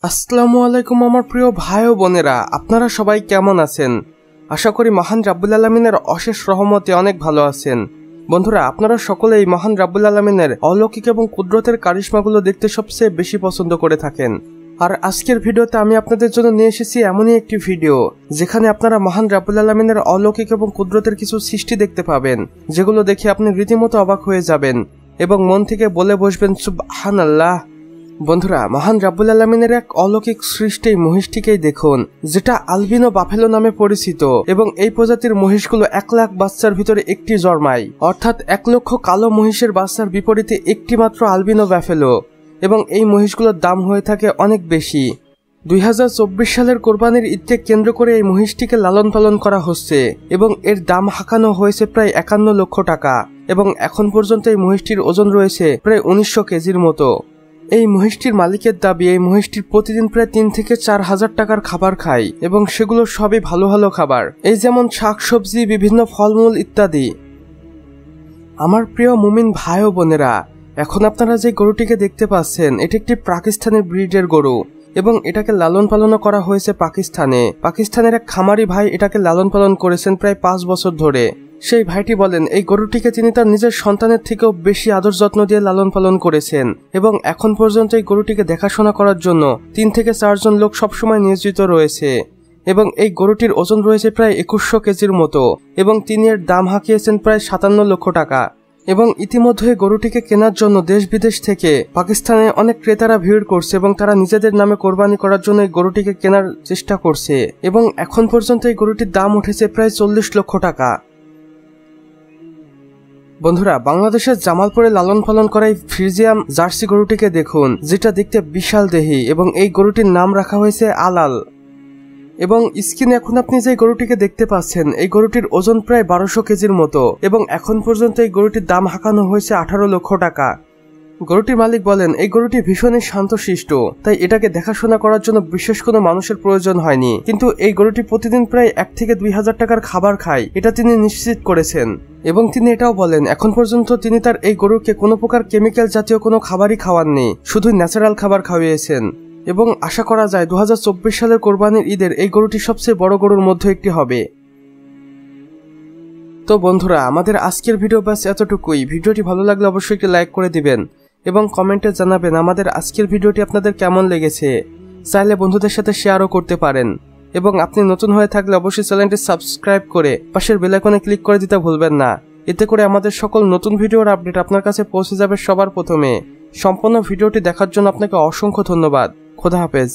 আসসালামু আলাইকুম আমার প্রিয় ভাই ও বোনেরা, আপনারা সবাই কেমন আছেন? আশা করি মহান রাব্বুল আলামিনের অশেষ রহমতে অনেক ভালো আছেন। বন্ধুরা, আপনারা সকলেই মহান রাব্বুল আলামিনের অলৌকিক এবং কুদরতের কারিশমাগুলো দেখতে সবচেয়ে বেশি পছন্দ করে থাকেন। আর আজকের ভিডিওতে আমি আপনাদের জন্য নিয়ে এসেছি এমনই একটি ভিডিও যেখানে আপনারা মহান রাব্বুল আলামিনের অলৌকিক এবং কুদরতের কিছু সৃষ্টি দেখতে পাবেন, যেগুলো দেখে আপনি রীতিমতো অবাক হয়ে যাবেন এবং মন থেকে বলে বসবেন সুবহানাল্লাহ। বন্ধুরা, মহান রাব্বুল আলামিনের এক অলৌকিক সৃষ্টি মহিষটিকেই দেখুন, যেটা আলবিনো বাফেলো নামে পরিচিত এবং এই প্রজাতির মহিষগুলো 1 লাখ বাচ্চার ভিতরে একটি জন্মায়, অর্থাৎ 1 লক্ষ কালো মহিষের বাচ্চার বিপরীতে একটি মাত্র আলবিনো বাফেলো। এবং এই মহিষগুলোর দাম হয়ে থাকে অনেক বেশি। 2024 সালের কোরবানির ঈদকে কেন্দ্র করে এই মহিষটিকে লালন পালন করা হচ্ছে এবং এর দাম হাঁকানো হয়েছে প্রায় 51 লক্ষ টাকা এবং এখন পর্যন্ত এই মহিষটির ওজন রয়েছে প্রায় 1900 কেজির মতো। এই মহিষটির মালিকের দাবি এই মহিষটির প্রতিদিন প্রায় 3 থেকে 4 হাজার টাকার খাবার খায় এবং সেগুলো সবই ভালো ভালো খাবার, এই যেমন শাকসবজি, বিভিন্ন ফলমূল ইত্যাদি। আমার প্রিয় মুমিন ভাই ও বোনেরা, এখন আপনারা যে গরুটিকে দেখতে পাচ্ছেন এটি একটি পাকিস্তানের ব্রিডের গরু এবং এটাকে লালন পালন করা হয়েছে পাকিস্তানের এক খামারি ভাই এটাকে লালন পালন করেছেন প্রায় 5 বছর ধরে। সেই ভাইটি বলেন এই গরুটিকে তিনি তার নিজের সন্তানের থেকেও বেশি আদর যত্ন দিয়ে লালন পালন করেছেন এবং এখন পর্যন্ত এই গরুটিকে দেখাশোনা করার জন্য 3 থেকে 4 জন লোক সবসময় নিয়োজিত রয়েছে এবং এই গরুটির ওজন রয়েছে প্রায় 2100 কেজির মতো এবং তিনি এর দাম হাঁকিয়েছেন প্রায় 57 লক্ষ টাকা। এবং ইতিমধ্যে গরুটিকে কেনার জন্য দেশ বিদেশ থেকে পাকিস্তানে অনেক ক্রেতারা ভিড় করছে এবং তারা নিজেদের নামে কোরবানি করার জন্য এই গরুটিকে কেনার চেষ্টা করছে এবং এখন পর্যন্ত এই গরুটির দাম উঠেছে প্রায় 40 লক্ষ টাকা। বন্ধুরা, বাংলাদেশের জামালপুরে লালন পালন করা এই ফ্রিজিয়াম জার্সি গরুটিকে দেখুন, যেটা দেখতে বিশাল দেহী এবং এই গরুটির নাম রাখা হয়েছে আলাল। এবং স্ক্রিনে এখন আপনি যে গরুটিকে দেখতে পাচ্ছেন এই গরুটির ওজন প্রায় 1200 কেজির মতো এবং এখন পর্যন্ত এই গরুটির দাম হাঁকানো হয়েছে 18 লক্ষ টাকা। গরুটির মালিক বলেন এই গরুটি ভীষণই শান্তশিষ্ট, তাই এটাকে দেখাশোনা করার জন্য বিশেষ কোনো মানুষের প্রয়োজন হয়নি, কিন্তু এই গরুটি প্রতিদিন প্রায় 1 থেকে 2 হাজার টাকার খাবার খায়, এটা তিনি নিশ্চিত করেছেন। এবং তিনি এটাও বলেন এখন পর্যন্ত তিনি তার এই গরুকে কোনো প্রকার কেমিক্যাল জাতীয় কোনো খাবারই খাওয়াননি, শুধু ন্যাচারাল খাবার খাওয়িয়েছেন। এবং আশা করা যায় 2024 সালের কোরবানির ঈদের এই গরুটি সবচেয়ে বড় গরুর মধ্যে একটি হবে। তো বন্ধুরা, আমাদের আজকের ভিডিও বাস এতটুকুই। ভিডিওটি ভালো লাগলে অবশ্যই একটি লাইক করে দিবেন এবং কমেন্টে জানাবেন আমাদের আজকের ভিডিওটি আপনাদের কেমন লেগেছে। চাইলে বন্ধুদের সাথে শেয়ারও করতে পারেন এবং আপনি নতুন হয়ে থাকলে অবশ্যই চ্যানেলটি সাবস্ক্রাইব করে পাশের বেল আইকনে ক্লিক করে দিতে ভুলবেন না। এতে করে আমাদের সকল নতুন ভিডিওর আপডেট আপনার কাছে পৌঁছে যাবে সবার প্রথমে। সম্পূর্ণ ভিডিওটি দেখার জন্য আপনাকে অসংখ্য ধন্যবাদ। খোদা হাফেজ।